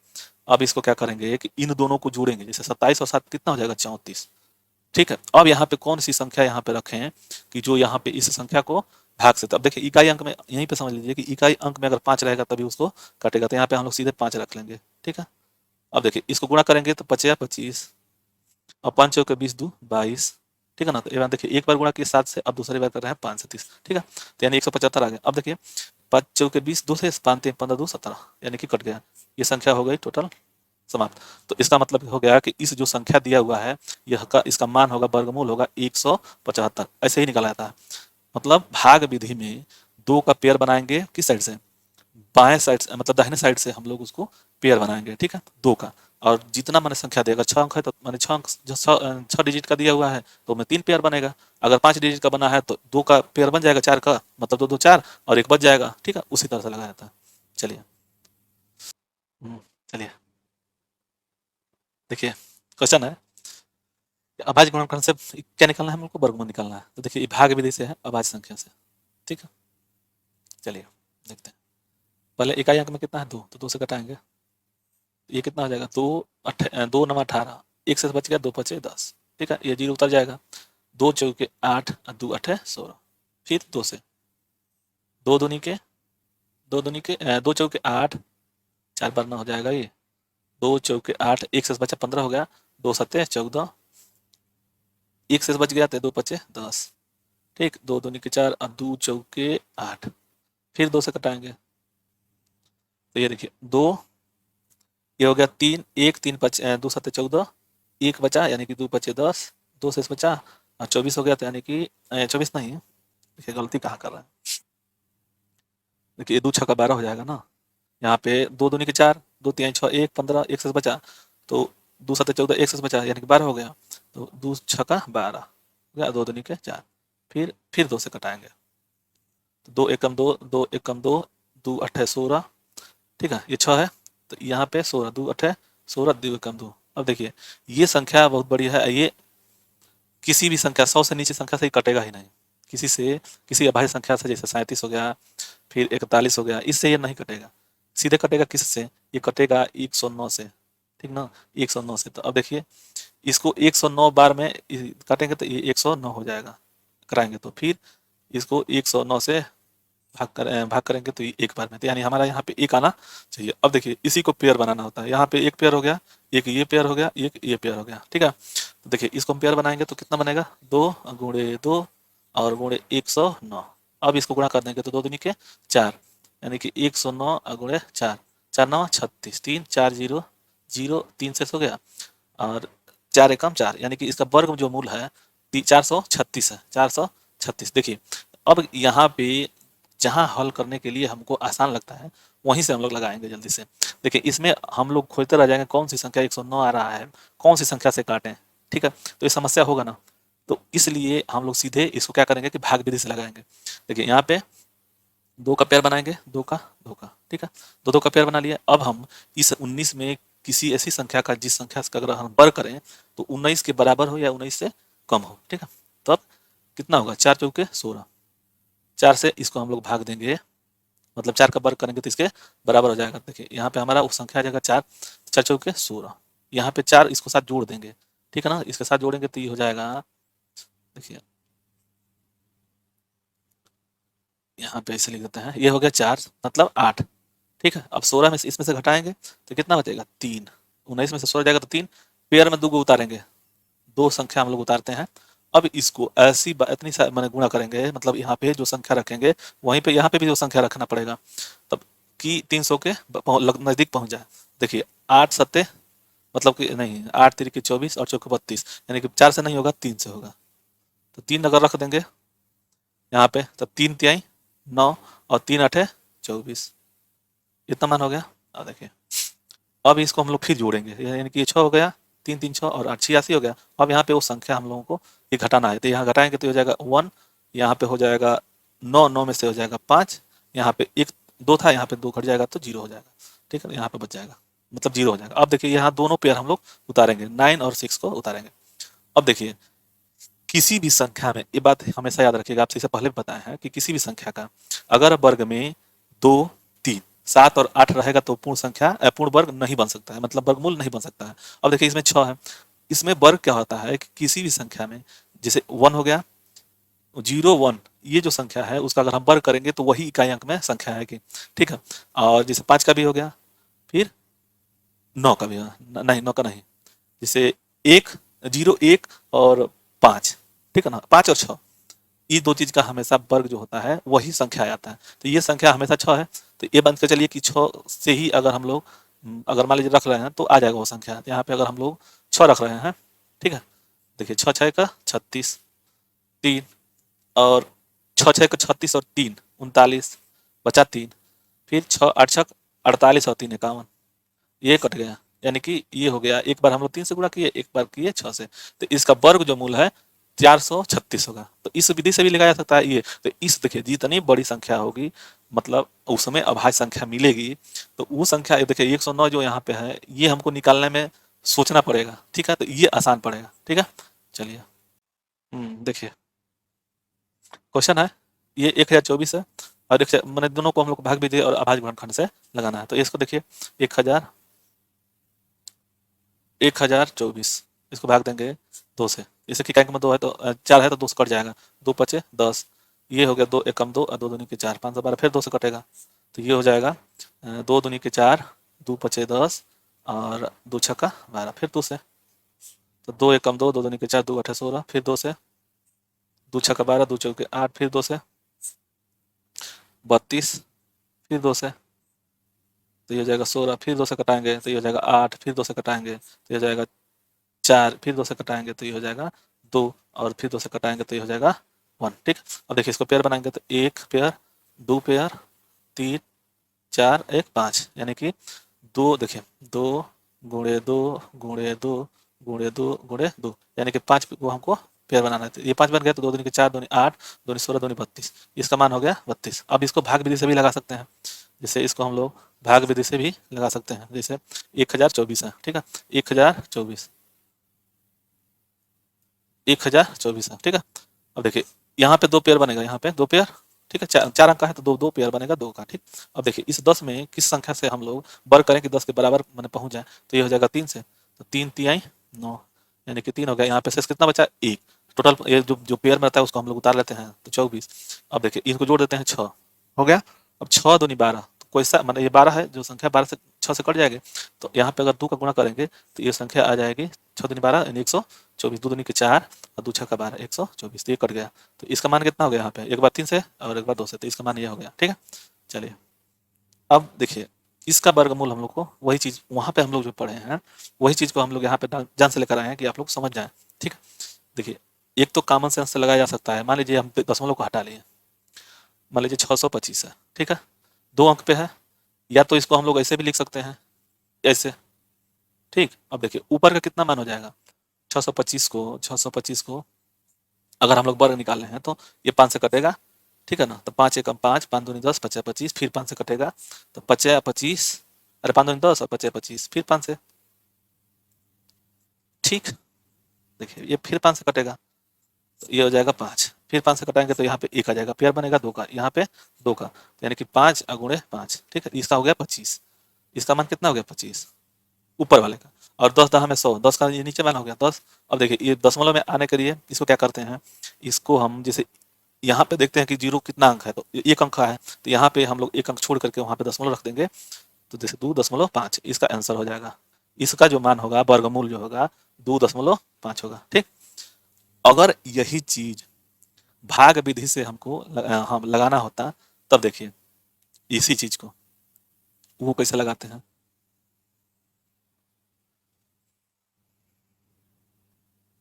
अब इसको क्या करेंगे कि इन दोनों को जोड़ेंगे, जैसे 27 और 7 कितना हो जाएगा 34। ठीक है, अब यहाँ पे कौन सी संख्या यहाँ पे रखें कि जो यहाँ पे इस संख्या को भाग से, तो अब देखिए इकाई अंक में यहीं पे समझ लीजिए कि इकाई अंक में अगर 5 रहेगा तभी उसको काटेगा, तो यहाँ पे हम लोग सीधे 5 रख लेंगे। ठीक है, अब देखिए इसको गुणा करेंगे तो 5 या 25, और 5 चौके 20 2 22। ठीक है ना, तो एक बार देखिए, एक बार गुणा किए 7 से, अब दूसरी बार कर रहे हैं 5 से 30। ठीक है, तो यानी 175 आ गया। अब देखिए 5 चौके 20, 2 से 5 3 15 2 17, यानी कि कट गया, ये संख्या हो गई टोटल समाप्त। तो इसका मतलब हो गया कि इस जो संख्या दिया हुआ है, यह का इसका मान होगा, वर्गमूल होगा 175, ऐसे ही निकाला जाता है। मतलब भाग विधि में 2 का पेयर बनाएंगे किस साइड से, बाएं साइड से, मतलब दाहिने साइड से हम लोग उसको पेयर बनाएंगे। ठीक है, 2 का, और जितना मैंने संख्या देगा 6 अंक है तो मैंने 6 अंक, 6 डिजिट का दिया हुआ है तो मैं 3 पेयर बनेगा। अगर 5 डिजिट का बना है तो 2 का पेयर बन जाएगा 4 का, मतलब 2 2 4, और एक बच जाएगा। ठीक है, उसी तरह से लगाया जाता है। चलिए चलिए देखिए क्वेश्चन है, अभाज्य गुणनखंड से क्या निकालना है, हम लोग को वर्गमूल निकालना है। तो देखिए ये भाग विधि से है, अभाज्य संख्या से। ठीक है, चलिए देखते हैं। पहले इकाई अंक में कितना है 2, तो 2 से घटाएंगे, ये कितना हो जाएगा 2 2 9 18, 1 से बच गया 2 5 10। ठीक है, ये 0 उतर जाएगा, 2 चौके 8 और 2 8 16, फिर 2 से 2 दूनी के 2 दूनी के 2 चौके 8, 4 बार ना हो जाएगा ये, 2 चौके 8, 1 से बचा 15 हो गया, 2 सत्ते 14, 1 से बच गया तो 2 5 10। ठीक, 2 दूनी के 4 और 2 चौके 8, फिर 2 से कटाएंगे तो ये देखिए 2, ये हो गया 3, 1 3 5 2 7 14, 1 बचा यानी कि 2 5 10, 2 से बचा और 24 हो गया, तो यानी कि 24 नहीं है, देखिए गलती कहाँ कर रहे हैं। देखिए 2 6 का 12 हो जाएगा ना, यहाँ पे 2 दूनी के 4, 2 3 6 1 15, 1 से बचा तो 2 7 14, 1 से बचा यानी कि 12 हो गया, तो 2 6 का 12 हो गया, 2 दूनी के 4, फिर 2 से कटाएंगे तो 2 1 कम 2, 2 1 कम 2, 2 8 16। ठीक है, ये 6 है तो यहाँ पे 16, 2 8 16, 2 1 कम 2। अब देखिए ये संख्या बहुत बड़ी है, ये किसी भी संख्या 100 से नीचे संख्या से ही कटेगा ही नहीं, किसी से, किसी अभाज्य संख्या से, जैसे 37 हो गया, फिर 41 हो गया, इससे ये नहीं कटेगा। सीधे कटेगा किससे, ये कटेगा 109 से। ठीक ना, 109 से। तो अब देखिए इसको 109 बार में काटेंगे तो ये 109 हो जाएगा, कराएंगे तो फिर इसको 109 से भाग करेंगे तो ये एक बार में, तो यानी हमारा यहाँ पे एक आना चाहिए। अब देखिए इसी को पेयर बनाना होता है, यहाँ पे एक पेयर हो गया, एक ये पेयर हो गया, एक ये पेयर हो गया। ठीक है, तो देखिए इसको हम पेयर बनाएंगे तो कितना बनेगा, 2 गुणे 2 और गुणे 109। अब इसको गुणा कर देंगे तो 2 दूनी के 4, यानी कि 109 गुणे 4, 4 9 36, 3 4 0 0, 3 से हो गया, और 4 एकम 4, यानी कि इसका वर्ग जो मूल है 436 है, 436। देखिए अब यहाँ पे जहाँ हल करने के लिए हमको आसान लगता है वहीं से हम लोग लगाएंगे जल्दी से। देखिए इसमें हम लोग खोजते रह जाएंगे कौन सी संख्या 109 आ रहा है, कौन सी संख्या से काटें। ठीक है, तो ये समस्या होगा ना, तो इसलिए हम लोग सीधे इसको क्या करेंगे कि भाग विधि से लगाएंगे। देखिए यहाँ पे 2 का पेयर बनाएंगे, 2 का 2 का। ठीक है, 2 2 का पेयर बना लिया। अब हम इस 19 में किसी ऐसी संख्या का जिस संख्या का अगर हम वर्ग करें तो 19 के बराबर हो या 19 से कम हो, ठीक है। तो अब कितना होगा, 4 चौके 16, 4 से इसको हम लोग भाग देंगे, मतलब 4 का वर्ग करेंगे तो इसके बराबर हो जाएगा। देखिए यहाँ पे हमारा उस संख्या आ जाएगा 4, 4 चौके 16, यहाँ पे 4 इसको साथ जोड़ देंगे, ठीक है ना, इसके साथ जोड़ेंगे तो ये हो जाएगा, देखिए यहाँ पे ऐसे लिख देते हैं, ये हो गया 4 मतलब 8, ठीक है। अब 16 में से इसमें से घटाएंगे तो कितना बचेगा, 3, 19 में से 16 जाएगा तो 3, पेयर में 2 को उतारेंगे, 2 संख्या हम लोग उतारते हैं। अब इसको ऐसी इतनी मैंने गुणा करेंगे, मतलब यहाँ पे जो संख्या रखेंगे वहीं पे यहाँ पे भी जो संख्या रखना पड़ेगा, तब कि 300 के नजदीक पहुंच जाए। देखिए 8 सत्ते मतलब कि नहीं, 8 तिरिके 24 और चौके 32, यानी कि 4 से नहीं होगा 3 से होगा, तो 3 अगर रख देंगे यहाँ पे तब 3 तिहाई 9 और 3 आठे 24, इतना मान हो गया। अब देखिए अब इसको हम लोग फिर जोड़ेंगे, यानी कि ये 6 हो गया, 3 3 6 और 8 86 हो गया। अब यहाँ पे वो संख्या हम लोगों को ये घटाना है, तो यहाँ घटाएंगे तो हो जाएगा 1, यहाँ पे हो जाएगा 9, 9 में से हो जाएगा 5, यहाँ पे 1 2 था, यहाँ पे 2 घट जाएगा तो 0 हो जाएगा, ठीक है, यहाँ पे बच जाएगा, मतलब 0 हो जाएगा। अब देखिए यहाँ दोनों पेयर हम लोग उतारेंगे, 9 और 6 को उतारेंगे। अब देखिए किसी भी संख्या में, ये बात हमेशा याद रखिएगा, आपसे इससे पहले भी बताया है कि किसी भी संख्या का अगर वर्ग में 2 3 7 और 8 रहेगा तो पूर्ण संख्या पूर्ण वर्ग नहीं बन सकता है, मतलब वर्गमूल नहीं बन सकता है। अब देखिए इसमें 6 है, इसमें वर्ग क्या होता है कि किसी भी संख्या में, जैसे 1 हो गया, 0 1, ये जो संख्या है उसका अगर हम वर्ग करेंगे तो वही इकाई अंक में संख्या आएगी, ठीक है। और जैसे 5 का भी हो गया, फिर 9 का भी नहीं, 9 का नहीं, जैसे 1 0 1 और 5, ठीक है ना, 5 और 6, ये दो चीज का हमेशा वर्ग जो होता है वही संख्या आता है, तो ये संख्या हमेशा 6 है, तो ये बन के चलिए कि 6 से ही अगर हम लोग अगर मान लीजिए रख रहे हैं तो आ जाएगा वो संख्या। यहाँ पे अगर हम लोग 6 रख रहे हैं, ठीक है, देखिए 6 6 का 36, 3 और 6 6 का 36 और 3 39, बचा 3, फिर 6 8 6 48 और 3 51, ये कट गया, यानी कि ये हो गया, एक बार हम लोग 3 से गुणा किए, एक बार किए 6 से, तो इसका वर्ग जो मूल है 436 होगा। तो इस विधि से भी लगाया जा सकता है ये, तो इस देखिए जितनी बड़ी संख्या होगी मतलब उसमें अभाज्य संख्या मिलेगी, तो वो संख्या देखिए 109 जो यहाँ पे है ये हमको निकालने में सोचना पड़ेगा, ठीक है, तो ये आसान पड़ेगा, ठीक है। चलिए देखिए क्वेश्चन है, ये 1024 है और मैंने दोनों को हम लोग भाग भी दिए और अभाज्य गुणनखंड से लगाना है, तो इसको देखिए 1024 इसको भाग देंगे 2 से, जैसे कि कैंक में 2 है तो 4 है तो 2 से कट जाएगा, 2 पचे 10, ये हो गया 2 एकम 2 और 2 दूनी के 4, 512, फिर 2 से कटेगा तो ये हो जाएगा 2 दूनी के 4, 2 पचे 10 और 2 छक्का 12, फिर 2 से, तो 2 एकम 2, 2 दूनी के 4, 2 अठे 16, फिर 2 से, 2 छक्का 12, 2 चौके 8, फिर 2 से 32, फिर 2 से, तो ये हो जाएगा 16, फिर 2 से कटाएंगे तो ये हो जाएगा 8, फिर 2 से कटाएंगे तो ये हो जाएगा 4, फिर 2 से कटाएंगे तो ये हो जाएगा 2 और फिर 2 से कटाएंगे तो ये हो जाएगा 1, ठीक। अब देखिए इसको पेयर बनाएंगे तो 1 पेयर 2 पेयर 3 4 1 5, यानी कि 2 देखिए 2 गुणे 2 गुणे 2 गुणे 2 गुणे 2, यानी कि 5 को हमको पेयर बनाना है, तो ये 5 बन गया तो 2 दूनी के 4, 2 8, 2 16, 2 32, इसका मान हो गया 32। अब इसको भाग विधि से भी लगा सकते हैं, जैसे इसको हम लोग भाग विधि से भी लगा सकते हैं, जैसे 1024 है, ठीक है, 1024 1024 है, ठीक है। अब देखिए यहाँ पे 2 पेयर बनेगा, यहाँ पे 2 पेयर, ठीक है, 4 अंक का है तो 2 2 पेयर बनेगा 2 का, ठीक। अब देखिए इस 10 में किस संख्या से हम लोग वर्ग करें कि 10 के बराबर मैंने पहुंच जाए, तो ये हो जाएगा 3 से, तो 3 तिहाई 9, यानी कि 3 हो गया, यहाँ पे शेष कितना बचा 1, टोटल ये जो जो पेयर में रहता है उसको हम लोग उतार लेते हैं तो 24। अब देखिए इनको जोड़ देते हैं 6 हो गया, अब 6 दूनी 12, तो कोई सा मतलब ये 12 है, जो संख्या 12 से 6 से कट जाएगी, तो यहाँ पे अगर 2 का गुणा करेंगे तो ये संख्या आ जाएगी 6 दूनी 12 यानी 124, 2 दूनी के 4 और 2 छक्का 12 124, तो ये कट गया, तो इसका मान कितना हो गया यहाँ पे, एक बार 3 से और एक बार 2 से, तो इसका मान ये हो गया, ठीक है। चलिए अब देखिए इसका वर्गमूल हम लोग को वही चीज वहां पे हम लोग जो पढ़े हैं वही चीज को हम लोग यहाँ पे जान से लेकर आए हैं कि आप लोग समझ जाएं, ठीक है। देखिए एक तो कॉमन सेंस से लगाया जा सकता है, मान लीजिए हम दशमलव को हटा लिए, मान लीजिए 625 है, ठीक है, 2 अंक पे है, या तो इसको हम लोग ऐसे भी लिख सकते हैं ऐसे, ठीक। अब देखिए ऊपर का कितना मान हो जाएगा, 625 को अगर हम लोग वर्ग निकाल रहे हैं तो ये 5 से कटेगा, ठीक है ना, तो 5 एकम 5, 5 दूनी 10, 5 25, फिर 5 से कटेगा तो 5 25, अरे 5 दूनी 10 और 5 25, फिर 5 से, ठीक, देखिए ये फिर 5 से कटेगा तो ये हो जाएगा 5, फिर 5 से कटाएंगे तो यहाँ पे 1 आ जाएगा, पेयर बनेगा 2 का, यहाँ पे 2 का, तो यानी कि 5 गुणे 5, ठीक है, इसका हो गया 25, इसका मान कितना हो गया 25 ऊपर वाले का, और 10 दहा में 100, 10 का ये नीचे मान हो गया 10। अब देखिए ये दशमलव में आने के लिए इसको क्या करते हैं, इसको हम जैसे यहाँ पे देखते हैं कि जीरो कितना अंक है, तो एक अंक है, तो यहाँ पे हम लोग एक अंक छोड़ करके वहाँ पे दशमलव रख देंगे, तो जैसे 2.5 इसका आंसर हो जाएगा, इसका जो मान होगा वर्गमूल जो होगा 2.5 होगा। ठीक, अगर यही चीज भाग विधि से हमको हम लगाना होता, तब देखिए इसी चीज को वो कैसे लगाते हैं,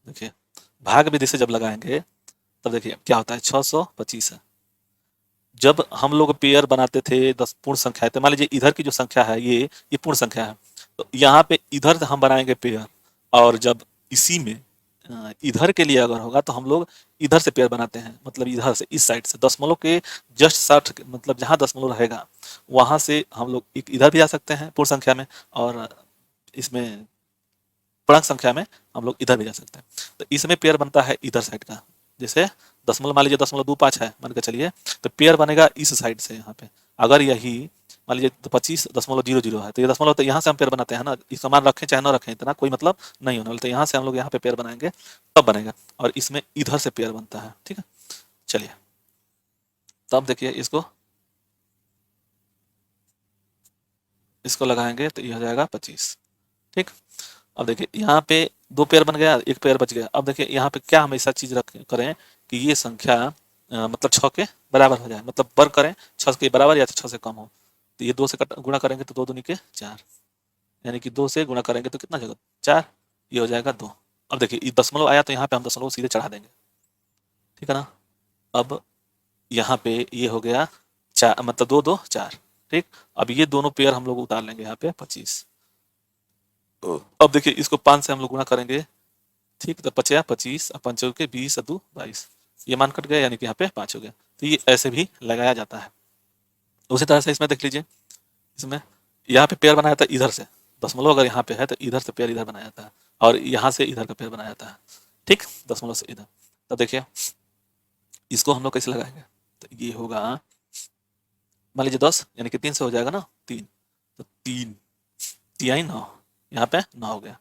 देखिए भाग विधि से जब लगाएंगे तब देखिए क्या होता है, 625 है। जब हम लोग पेयर बनाते थे 10 पूर्ण संख्या है, तो मान लीजिए इधर की जो संख्या है ये पूर्ण संख्या है, तो यहाँ पे इधर हम बनाएंगे पेयर, और जब इसी में इधर के लिए अगर होगा तो हम लोग इधर से पेयर बनाते हैं, मतलब इधर से इस साइड से दशमलव के जस्ट 60, मतलब जहाँ दशमलव रहेगा वहां से हम लोग एक इधर भी जा सकते हैं पूर्ण संख्या में, और इसमें पूर्णांक संख्या में हम लोग इधर भी जा सकते हैं, तो इसमें पेयर बनता है इधर साइड का, जैसे दशमलव मान लीजिए 0.25 है मान के चलिए, तो पेयर बनेगा इस साइड से यहाँ पे, अगर यही मान लीजिए तो 25.00 है, तो ये दशमलव तो यहाँ से हम पेयर बनाते हैं ना, इसका मान रखें चाहे ना रखें इतना कोई मतलब नहीं होने वाला, तो यहाँ से हम लोग यहाँ पे पेयर बनाएंगे तब बनेगा, और इसमें इधर से पेयर बनता है। ठीक है, चलिए तब देखिए इसको इसको लगाएंगे तो ये हो जाएगा 25। ठीक, अब देखिए यहाँ पे 2 पेयर बन गया, 1 पेयर बच गया। अब देखिए यहाँ पे क्या हमेशा चीज रख करें कि ये संख्या मतलब 6 के बराबर हो जाए, मतलब वर्ग करें 6 के बराबर या 6 से कम हो, तो ये 2 से गुणा करेंगे तो 2 दूनी के 4, यानी कि 2 से गुणा करेंगे तो कितना जगह 4, ये हो जाएगा 2। अब देखिए ये दशमलव आया तो यहाँ पे हम दशमलव सीधे चढ़ा देंगे, ठीक है ना। अब यहाँ पे ये हो गया 4, मतलब 2 2 4। ठीक, अब ये दोनों पेयर हम लोग उतार लेंगे यहाँ पे 25। अब देखिए इसको 5 से हम लोग गुणा करेंगे, ठीक, तो 5 25 और 5 के 20 और 2 22, ये मान कट गया, यानी कि यहाँ पे 5 हो गया, तो ये ऐसे भी लगाया जाता है। उसी तरह से इसमें देख लीजिए, इसमें यहाँ पे पेयर बनाया था इधर से, दशमलव अगर यहाँ पे है तो इधर से पेयर इधर बनाया जाता है, और यहाँ से इधर का पेयर बनाया जाता है। ठीक, दशमलव से इधर, तो देखिए इसको हम लोग कैसे लगाएंगे, तो ये होगा मान लीजिए 10, यानी कि 3 से हो जाएगा ना 3, तो 3 तिहाई 9, यहाँ पे 9 हो गया,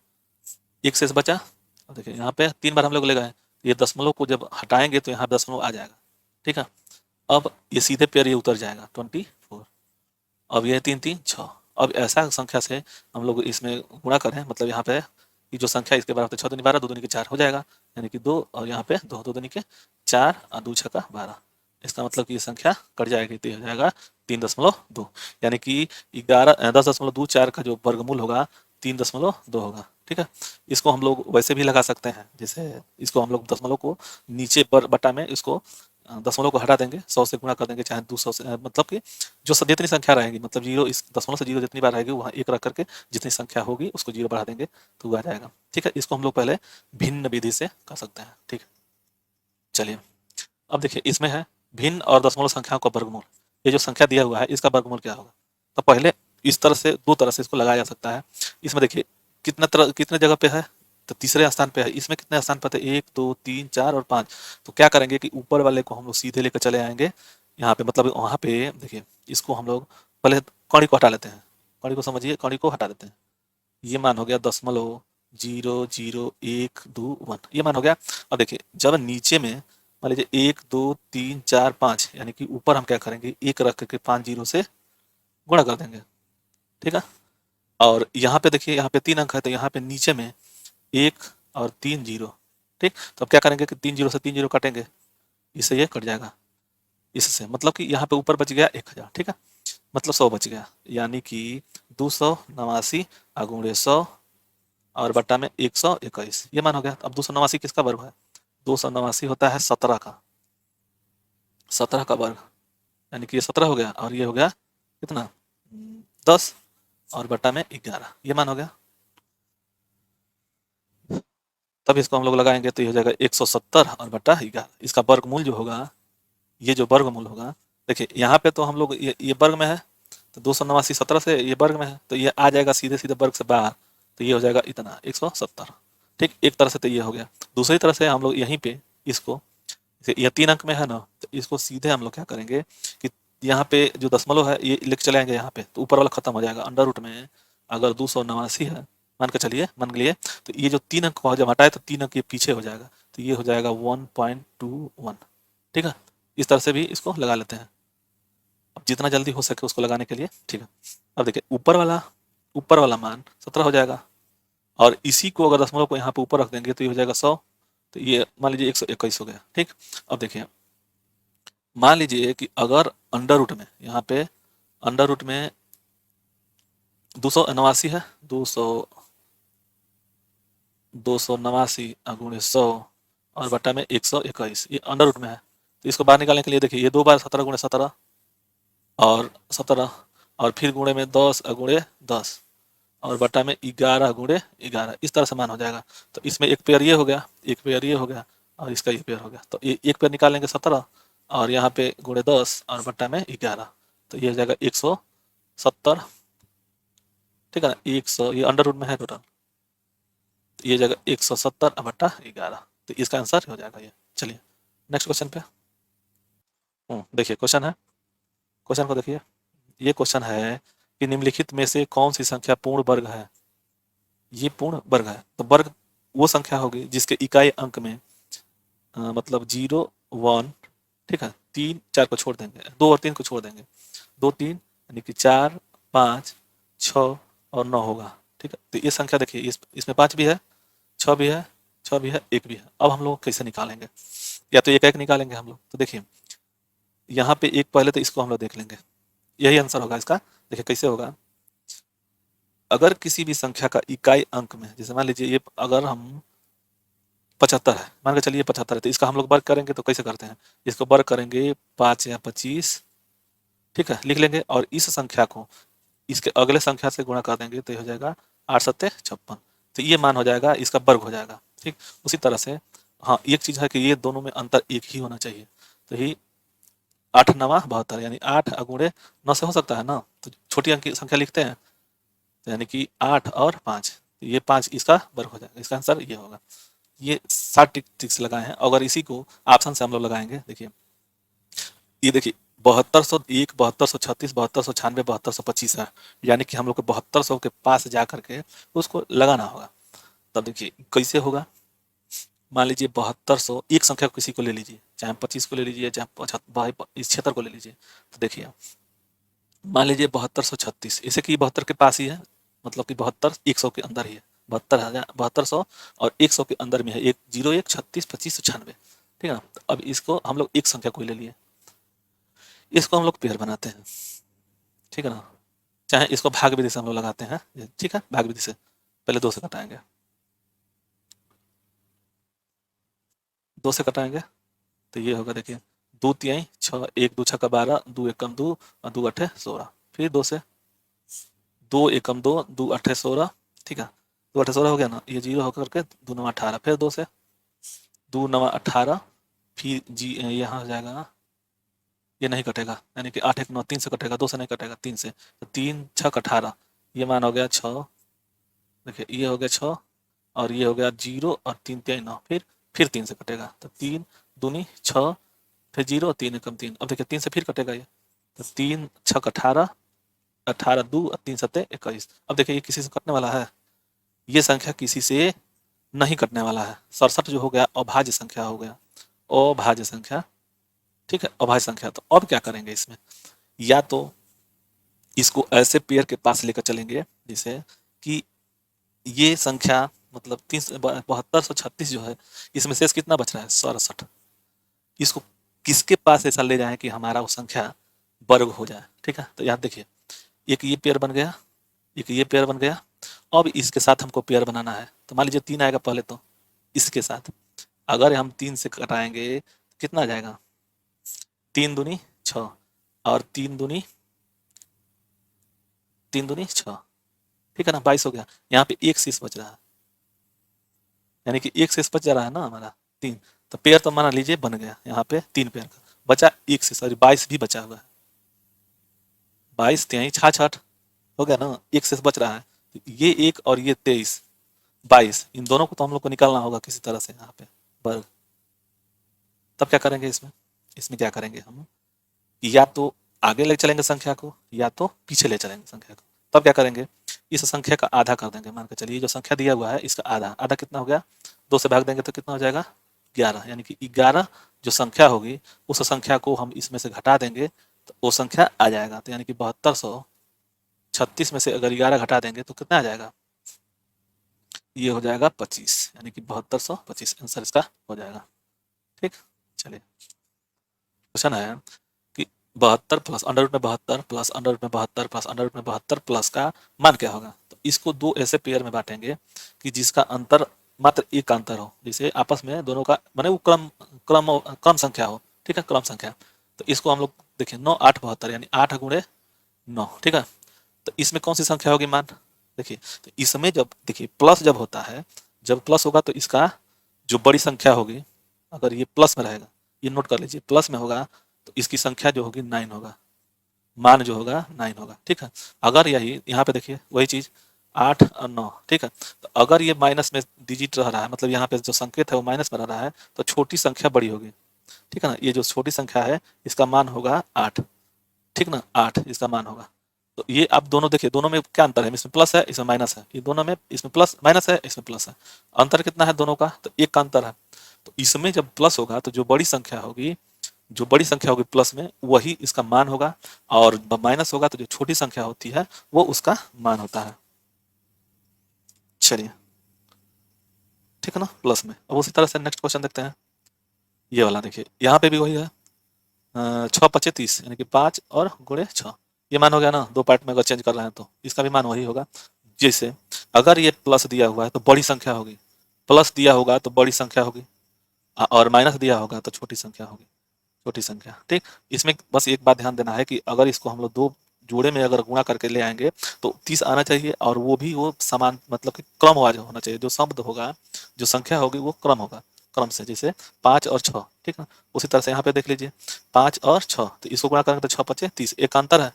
एक शेष बचा। और देखिए यहाँ पे 3 बार हम लोग ले गए, ये दशमलव को जब हटाएंगे तो यहाँ दशमलव आ जाएगा। ठीक है, अब ये सीधे पेयर ये उतर जाएगा 24, अब ये 3 3 6। अब ऐसा संख्या से हम लोग इसमें गुणा करें, मतलब यहाँ पे ये जो संख्या इसके बराबर 6 दूनी 12, 2 दूनी के 4 हो जाएगा, यानी कि 2, और यहाँ पे 2 2 दूनी के 4 और 2 6 का 12, इसका मतलब कि ये संख्या कट जाएगी तो ये हो जाएगा 3.2, यानी कि 10.24 का जो वर्गमूल होगा 3.2 होगा। ठीक है, इसको हम लोग वैसे भी लगा सकते हैं, जैसे इसको हम लोग दशमलव को नीचे पर बटा में इसको दशमलव को हटा देंगे, 100 से गुणा कर देंगे चाहे 200 से, मतलब कि जो जितनी संख्या रहेगी, मतलब जीरो इस दशमलव से जीरो जितनी बार रहेगी वहाँ 1 रख करके जितनी संख्या होगी उसको 0 बढ़ा देंगे तो वो आ जाएगा। ठीक है, इसको हम लोग पहले भिन्न विधि से कर सकते हैं। ठीक है, चलिए अब देखिए इसमें है भिन्न और दशमलव संख्याओं का वर्गमूल, ये जो संख्या दिया हुआ है इसका वर्गमूल क्या होगा, तो पहले इस तरह से 2 तरह से इसको लगाया जा सकता है। इसमें देखिए कितने जगह पे है, तो तीसरे स्थान पे है, इसमें कितने स्थान पर थे 1 2 3 4 और 5, तो क्या करेंगे कि ऊपर वाले को हम लोग सीधे लेकर चले आएंगे यहाँ पे, मतलब वहाँ पे देखिए इसको हम लोग पहले कौड़ी को हटा लेते हैं, कौड़ी को समझिए, कौड़ी को हटा देते हैं, ये मान हो गया 0.000121, ये मान हो गया। अब देखिए जब नीचे में मान लीजिए 1 2 3 4 5, यानी कि ऊपर हम क्या करेंगे 1 रख करके 5 जीरो से गुणा कर देंगे। ठीक है, और यहाँ पे देखिए यहाँ पे 3 अंक है, तो यहाँ पे नीचे में 1 और 3 जीरो। ठीक, तो अब क्या करेंगे कि 3 जीरो से 3 जीरो काटेंगे, इससे ये कट जाएगा, इससे मतलब कि यहाँ पे ऊपर बच गया 1000। ठीक है, मतलब 100 बच गया, यानी कि 289 गुणे 100 और बट्टा में 121, ये मान हो गया। अब 289 किसका वर्ग है, 289 होता है 17 का, 17 का वर्ग, यानी कि ये 17 हो गया, और ये हो गया कितना 10 और बट्टा में 11, ये मान हो गया। तब इसको हम लोग लगाएंगे तो ये हो जाएगा 170 और बट्टा 11, इसका वर्गमूल जो होगा, ये जो वर्गमूल होगा, देखिए यहाँ पे तो हम लोग ये वर्ग में है, तो 289 17 से ये वर्ग में है, तो ये आ जाएगा सीधे सीधे वर्ग से बाहर, तो ये हो जाएगा इतना 170। ठीक, एक तरह से तो ये हो गया। दूसरी तरह से हम लोग यहीं पे इसको, यह 3 अंक में है ना, तो इसको सीधे हम लोग क्या करेंगे कि यहाँ पे जो दशमलव है ये लिख चले आएंगे यहाँ पे, तो ऊपर वाला खत्म हो जाएगा। अंडर रूट में अगर 289 है, मान के चलिए, मान लिए, तो ये जो 3 अंक को जब हटाए तो 3 अंक ये पीछे हो जाएगा, तो ये हो जाएगा 1.21। ठीक है, इस तरह से भी इसको लगा लेते हैं, अब जितना जल्दी हो सके उसको लगाने के लिए। ठीक है, अब देखिए ऊपर वाला मान 17 हो जाएगा, और इसी को अगर दशमलव को यहाँ पे ऊपर रख देंगे तो ये हो जाएगा 100, तो ये मान लीजिए 121 हो गया। ठीक, अब देखिए मान लीजिए कि अगर अंडर रूट में, यहाँ पे अंडर रूट में 289 है, 289 गुणे 100 और बटा में 121, ये अंडर रूट में है। तो इसको बाहर निकालने के लिए देखिए, ये 2 बार 17 गुणे 17 और 17, और फिर गुणे में 10 गुणे 10 और बटा में 11 गुणे 11, इस तरह से मान हो जाएगा। तो इसमें एक पेयर ये हो गया, एक पेयर ये हो गया, और इसका ये पेयर हो गया, तो ये एक पेयर निकालेंगे 17 और यहाँ पे गुणे 10 और बटा में 11, तो ये हो जाएगा 170। ठीक है ना, 100, ये अंडर रूट में है टोटल, तो ये जगह 170 बटा 11, तो इसका आंसर हो जाएगा ये। चलिए नेक्स्ट क्वेश्चन पे। देखिए क्वेश्चन है, क्वेश्चन को देखिए, ये क्वेश्चन है कि निम्नलिखित में से कौन सी संख्या पूर्ण वर्ग है। ये पूर्ण वर्ग है, तो वर्ग वो संख्या होगी जिसके इकाई अंक में मतलब 0, 1, ठीक है, 3, 4 को छोड़ देंगे, 2 और 3 को छोड़ देंगे, 2, 3 यानी कि 4, 5, 6 और 9 होगा। ठीक है, तो ये संख्या देखिए, इसमें 5 भी है, 6 भी है, 6 भी है, 1 भी है। अब हम लोग कैसे निकालेंगे, या तो एक एक निकालेंगे हम लोग। तो देखिए यहाँ पे एक, पहले तो इसको हम लोग देख लेंगे, यही आंसर होगा इसका। देखिए कैसे होगा, अगर किसी भी संख्या का इकाई अंक में, जैसे मान लीजिए ये अगर हम 75 है, मान के चलिए 75 है, तो इसका हम लोग वर्ग करेंगे तो कैसे करते हैं, इसको वर्ग करेंगे 5 या 25, ठीक है, लिख लेंगे, और इस संख्या को इसके अगले संख्या से गुणा कर देंगे तो ये हो जाएगा 8 सत्ते 56, तो ये मान हो जाएगा, इसका वर्ग हो जाएगा। ठीक, उसी तरह से हाँ, एक चीज है कि ये दोनों में अंतर एक ही होना चाहिए, तो ही 8 नवा 72, यानी 8 गुणे 9 से हो सकता है ना, तो छोटी अंक की संख्या लिखते हैं, तो यानी कि 8 और 5, तो ये 5 इसका वर्ग हो जाएगा, इसका आंसर ये होगा। ये 7 टिक से लगाए हैं। अगर इसी को ऑप्शन से हम लोग लगाएंगे, देखिए ये देखिए 7201, 7236, 7296, 7225 है, यानी कि हम लोग को 7200 के पास जा करके उसको लगाना होगा। तब देखिए कैसे होगा, मान लीजिए 7200, एक संख्या को किसी को ले लीजिए, चाहे 25 को ले लीजिए, चाहे 75 इस क्षेत्र को ले लीजिए, तो देखिए मान लीजिए 7236, इसे कि 72 के पास ही है, मतलब कि 72 100 के अंदर ही है, 72,000, 7200 और 100 के अंदर में है, 101, 36, 25, 96। ठीक है ना, तो अब इसको हम लोग एक संख्या को ले लिए, इसको हम लोग पेयर बनाते हैं। ठीक है ना, चाहे इसको भाग विधि से हम लोग लगाते हैं। ठीक है, भाग विधि से पहले 2 से कटाएंगे, 2 से कटाएंगे तो ये होगा, देखिए 2 तिहाई 6, 1 2 छक्का 12, 2 एकम 2 और 2 अठे 16, फिर 2 से 2 एकम 2, 2 अठे 16। ठीक है, 2 अठे 16 हो गया ना, ये 0 होकर के 2 9 18, फिर 2 से 2 9 18, फिर जी यहाँ हो जाएगा, ये नहीं कटेगा, यानी कि 8 1 9, 3 से कटेगा, 2 से नहीं कटेगा, 3 से, तो 3 6 18, ये मान हो गया 6। देखिए ये हो गया 6 और ये हो गया 0 और 3 3 9, फिर 3 से कटेगा, तो 3 दूनी 6, फिर 0 3 एकम 3। अब देखिए 3 से फिर कटेगा ये, तो 3 6 18, 18 2 और 3 सत्ते 21। अब देखिए ये किसी से कटने वाला है, ये संख्या किसी से नहीं कटने वाला है। 67 जो हो गया अभाज्य संख्या हो गया, अभाज्य संख्या। ठीक है, अभाज्य संख्या। तो अब क्या करेंगे इसमें, या तो इसको ऐसे पेयर के पास लेकर चलेंगे जैसे कि ये संख्या मतलब 7236 जो है, इसमें शेष कितना बच रहा है 67, इसको किसके पास ऐसा ले जाएं कि हमारा वो संख्या वर्ग हो जाए। ठीक है, तो यहाँ देखिए एक ये पेयर बन गया, एक ये पेयर बन गया, अब इसके साथ हमको पेयर बनाना है, तो मान लीजिए 3 आएगा पहले, तो इसके साथ अगर हम 3 से कटाएंगे कितना आ जाएगा, 3 दूनी 6 और 3 दूनी 6, ठीक है ना, 22 हो गया। यहाँ पे एक शेष बच रहा है, यानी कि एक शेष बच जा रहा है ना हमारा 3, तो पेयर तो मान लीजिए बन गया, यहाँ पे 3 पेयर का बचा, एक शेष, सॉरी 22 भी बचा हुआ है, 22 तिहाई 66 हो गया ना, एक शेष बच रहा है, तो ये 1 और ये 23, 22, इन दोनों को तो हम लोग को निकालना होगा किसी तरह से यहाँ पे वर्ग। तब क्या करेंगे इसमें, इसमें क्या करेंगे हम, या तो आगे ले चलेंगे संख्या को या तो पीछे ले चलेंगे संख्या को। तब क्या करेंगे, इस संख्या का आधा कर देंगे। मान के चलिए जो संख्या दिया हुआ है इसका आधा, आधा कितना हो गया, 2 से भाग देंगे तो कितना हो जाएगा 11, यानी कि 11 जो संख्या होगी उस संख्या को हम इसमें से घटा देंगे तो वो संख्या आ जाएगा। तो यानी कि 7236 में से अगर 11 घटा देंगे तो कितना आ जाएगा, ये हो जाएगा 25, यानी कि 7225 आंसर इसका हो जाएगा। ठीक, चलिए क्वेश्चन है कि 72 प्लस अंडर रूट में 72 प्लस अंडर रूट में 72 प्लस अंडर रूट में 72 प्लस का मान क्या होगा। तो इसको दो ऐसे पेयर में बांटेंगे कि जिसका अंतर मात्र एक का अंतर हो, जैसे आपस में दोनों का माने वो क्रम क्रम क्रम संख्या हो। ठीक है, क्रम संख्या। तो इसको हम लोग देखिए 9 8 72, यानी 8 गुणे 9। ठीक है, तो इसमें कौन सी संख्या होगी मान, देखिए तो इसमें जब देखिए प्लस जब होता है, जब प्लस होगा तो इसका जो बड़ी संख्या होगी, अगर ये प्लस में रहेगा, ये नोट कर लीजिए, प्लस में होगा तो इसकी संख्या जो होगी 9 होगा, मान जो होगा 9 होगा। ठीक है, अगर यही यहाँ पे देखिए वही चीज 8 और 9। ठीक है, तो अगर ये माइनस में डिजिट रह रहा है, मतलब यहाँ पे जो संकेत है वो माइनस में रह रहा है, तो छोटी संख्या बड़ी होगी। ठीक है ना, ये जो छोटी संख्या है इसका मान होगा 8। ठीक ना, 8 इसका मान होगा। तो ये आप दोनों देखिए, दोनों में क्या अंतर है, इसमें प्लस है इसमें माइनस है, ये दोनों में इसमें प्लस माइनस है इसमें प्लस है, अंतर कितना है दोनों का, तो एक का अंतर है। तो इसमें जब प्लस होगा तो जो बड़ी संख्या होगी, जो बड़ी संख्या होगी प्लस में वही इसका मान होगा, और माइनस होगा तो जो छोटी संख्या होती है वो उसका मान होता है। चलिए ठीक है ना, प्लस में। अब उसी तरह से नेक्स्ट क्वेश्चन देखते हैं, ये वाला देखिए, यहाँ पे भी वही है, 6 × 5 = 30, यानी कि 5 और गुणे 6, ये मान हो गया ना, दो पार्ट में अगर चेंज कर रहे हैं तो इसका भी मान वही होगा। जैसे अगर ये प्लस दिया हुआ है तो बड़ी संख्या होगी, प्लस दिया होगा तो बड़ी संख्या होगी, और माइनस दिया होगा तो छोटी संख्या होगी, छोटी संख्या। ठीक, इसमें बस एक बात ध्यान देना है कि अगर इसको हम लोग दो जोड़े में अगर गुणा करके ले आएंगे तो 30 आना चाहिए, और वो भी वो समान मतलब कि क्रमवार होना चाहिए, जो शब्द होगा जो संख्या होगी वो क्रम होगा, क्रम से, जैसे 5 और 6। ठीक है, उसी तरह से यहाँ पे देख लीजिए 5 और 6, तो इसको गुणा करेंगे तो 6 × 5 = 30, एक का अंतर है।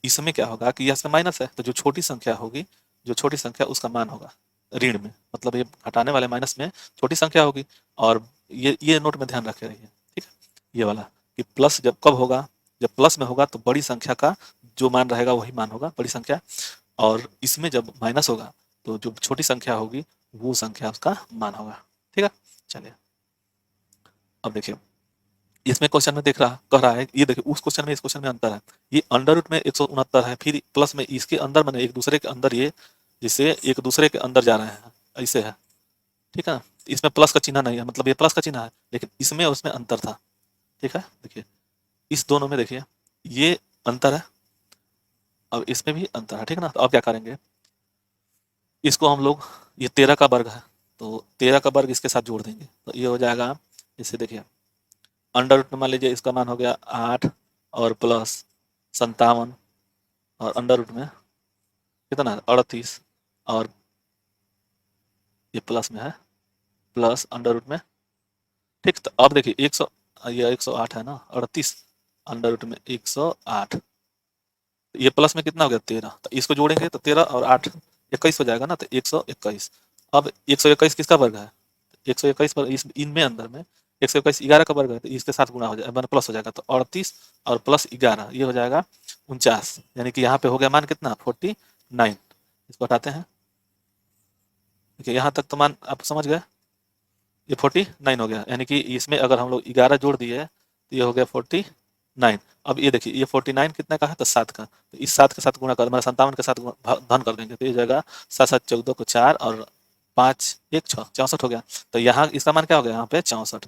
इसमें क्या होगा कि यह इसमें माइनस है, तो जो छोटी संख्या होगी, जो छोटी संख्या उसका मान होगा ऋण में, मतलब ये हटाने वाले माइनस में छोटी संख्या होगी। और ये नोट में ध्यान रखे रहिए। ठीक है, ये वाला कि प्लस जब कब होगा, जब प्लस में होगा तो बड़ी संख्या का जो मान रहेगा वही मान होगा, बड़ी संख्या, और इसमें जब माइनस होगा तो जो छोटी संख्या होगी वो संख्या उसका मान होगा। ठीक है, चलिए अब देखिए, इसमें क्वेश्चन में देख रहा कह रहा है, ये देखिए उस क्वेश्चन में इस क्वेश्चन में अंतर है, ये अंडर रूट में 169 है, फिर प्लस में इसके अंदर मैंने एक दूसरे के अंदर, ये जिससे एक दूसरे के अंदर जा रहे हैं ऐसे है। ठीक है, इसमें प्लस का चिन्ह नहीं है, मतलब ये प्लस का चिन्ह है, लेकिन इसमें और उसमें अंतर था। ठीक है, देखिए इस दोनों में देखिए ये अंतर है, अब इसमें भी अंतर है। ठीक है ना, तो अब क्या करेंगे, इसको हम लोग, ये 13 का वर्ग है तो 13 का वर्ग इसके साथ जोड़ देंगे तो ये हो जाएगा, इससे देखिए अंडर रूट में मान लीजिए इसका मान हो गया 8 और प्लस 57, और अंडर रूट में कितना है 38, और ये प्लस में है, प्लस अंडर रूट में। ठीक, तो अब देखिए 100, ये 108 है ना, 38 अंडर रूट में 108, ये प्लस में कितना हो गया 13, तो इसको जोड़ेंगे तो 13 और 8 21 हो जाएगा ना, तो 121। अब 121 किसका वर्ग है, 121 पर इस इनमें अंदर में 121 11 का वर्ग है, तो इसके साथ गुणा हो जाएगा, प्लस हो जाएगा, तो 38 और प्लस 11 ये हो जाएगा 49, यानी कि यहाँ पे हो गया मान कितना 49। इसको हटाते हैं, देखिए यहाँ तक तो मान आप समझ गए, ये 49 हो गया, यानी कि इसमें अगर हम लोग 11 जोड़ दिए तो ये हो गया 49। अब ये देखिए ये 49 कितने का है, तो 7 का, तो इस 7 के साथ गुणा कर, मतलब 57 के साथ धन कर देंगे तो ये जाएगा 7 7 14 को 4 और 5 1 6 64 हो गया। तो यहाँ इसका मान क्या हो गया, यहाँ पे 64,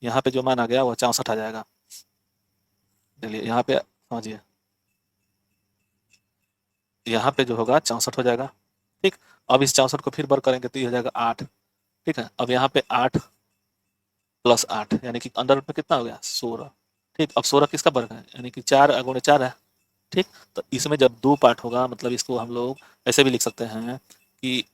यहाँ पे जो मान आ गया वो 64 आ जाएगा। चलिए यहाँ पे समझिए, यहाँ पे जो होगा 64 हो जाएगा। ठीक, अब इस 64 को फिर वर्ग करेंगे तो ये हो जाएगा 8। ठीक है, अब यहाँ पे 8 प्लस 8, यानी कि अंडर रूट में कितना हो गया 16। ठीक, अब 16 किसका वर्ग है, यानी कि 4 गुणे 4 है। ठीक, तो इसमें जब दो पार्ट होगा, मतलब इसको हम लोग ऐसे भी लिख सकते हैं कि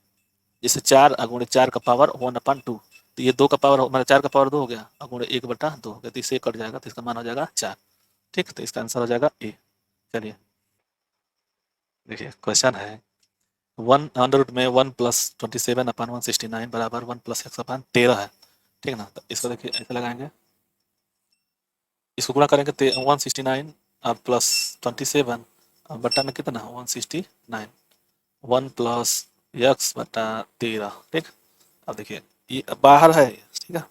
जैसे 4 गुणे 4 का पावर 1/2, तो ये 2 का पावर मतलब 4 का पावर 2 हो गया, गुणे 1/2 हो गया, तो इससे कट जाएगा तो इसका मान हो जाएगा 4। ठीक, तो इसका आंसर हो जाएगा ए। चलिए देखिए क्वेश्चन है 1 अंडर रूट में 1 प्लस 27 अपान 169 बराबर 1 प्लस एक्स अपान 13 है, ठीक है ना। तो इसको देखिए ऐसे लगाएंगे, इसको गुणा करेंगे 169 प्लस 27 बट्टा में कितना 169, 1 प्लस एक्स बटा 13, ठीक। अब देखिए ये बाहर है, ठीक है।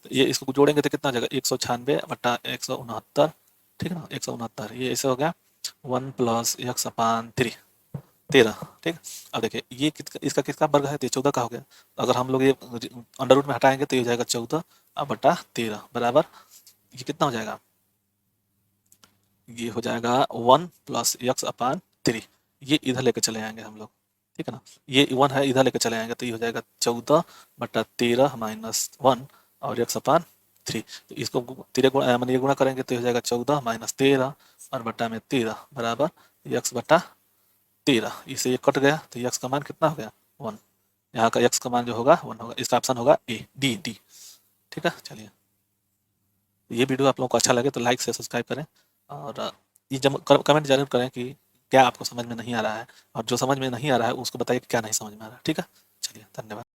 तो ये इसको जोड़ेंगे तो कितना हो जाएगा 196 बटा 169, ठीक है ना, 169 ये ऐसे हो गया 1 प्लस एक्स अपान 13, ठीक। अब देखिए ये इसका किसका वर्ग है, तो ये 14 का हो गया। अगर हम लोग ये अंडर रूट में हटाएंगे तो ये हो जाएगा 14 बटा 13 बराबर ये कितना हो जाएगा, ये हो जाएगा 1 प्लस एक्स अपान 3, ये इधर लेके चले आएंगे हम लोग, ठीक है ना। ये 1 है इधर लेके चले आएंगे तो ये हो जाएगा 14 बटा 13 माइनस 1 और एक्स अपान 3। तो इसको तेरह गुणा मैंने ये गुणा करेंगे तो ये हो जाएगा 14 माइनस 13 और बटा में 13 बराबर एक्स बटा 13। इसे ये कट गया तो एक्स का मान कितना हो गया 1। यहाँ का एक्स का मान जो होगा 1 होगा, इसका ऑप्शन होगा ए डी डी, ठीक है। चलिए ये वीडियो आप लोगों को अच्छा लगे तो लाइक से सब्सक्राइब करें, और ये जब कमेंट जरूर करें कि क्या आपको समझ में नहीं आ रहा है, और जो समझ में नहीं आ रहा है उसको बताइए कि क्या नहीं समझ में आ रहा है, ठीक है। चलिए धन्यवाद।